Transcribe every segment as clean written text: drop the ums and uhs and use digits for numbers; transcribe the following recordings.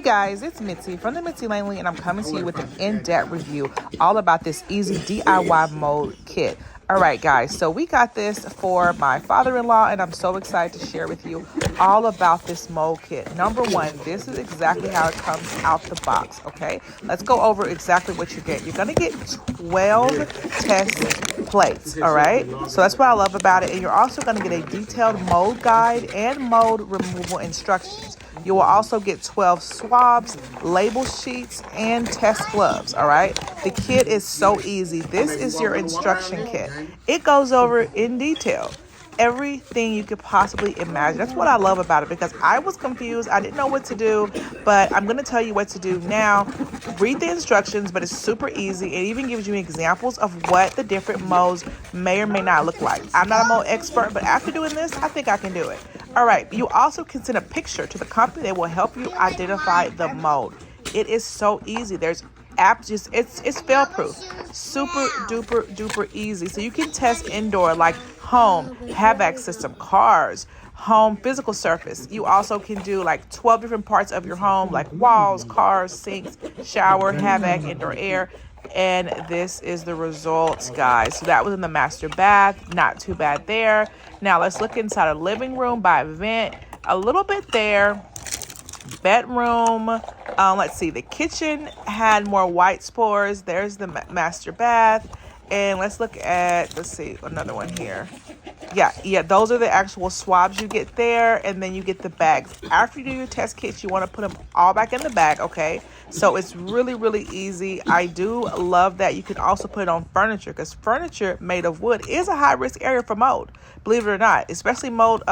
Guys, it's Mitzi from the Mitzi Langley, and I'm coming to you with an in-depth review all about this easy DIY mold kit. All right, guys, so we got this for my father-in-law, and I'm so excited to share with you all about this mold kit. Number one, this is exactly how it comes out the box, okay? Let's go over exactly what you get. You're going to get 12 test plates, all right? So that's what I love about it. And you're also going to get a detailed mold guide and mold removal instructions. You will also get 12 swabs, label sheets, and test gloves, all right? The kit is so easy. This is your instruction kit. It goes over in detail everything you could possibly imagine. That's what I love about it, because I was confused. I didn't know what to do, but I'm going to tell you what to do now. Read the instructions, but it's super easy. It even gives you examples of what the different molds may or may not look like. I'm not a mold expert, but after doing this, I think I can do it. All right, you also can send a picture to the company that will help you identify the mold. It is so easy. There's apps, it's fail proof, super duper easy. So you can test indoor, like home, HVAC system, cars, home physical surface. You also can do like 12 different parts of your home, like walls, cars, sinks, shower, HVAC, indoor air. And this is the results, guys. So that was in the master bath. Not too bad there. Now let's look inside a living room by vent. A little bit there. Bedroom. Let's see. The kitchen had more white spores. There's the master bath. And let's look at, let's see, another one here. Yeah, those are the actual swabs you get there, and then you get the bags. After you do your test kits, you want to put them all back in the bag, okay? So it's really easy. I do love that you can also put it on furniture, because furniture made of wood is a high-risk area for mold, believe it or not, especially mold,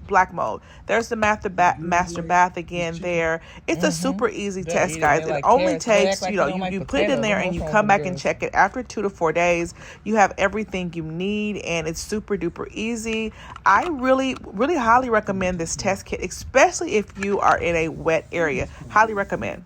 black mold. There's the master bath again there. It's a super easy test, guys. It only takes, you put it in there and you come back and check it after 2 to 4 days. You have everything you need, and it's super duper easy. I really highly recommend this test kit, especially if you are in a wet area. Highly recommend.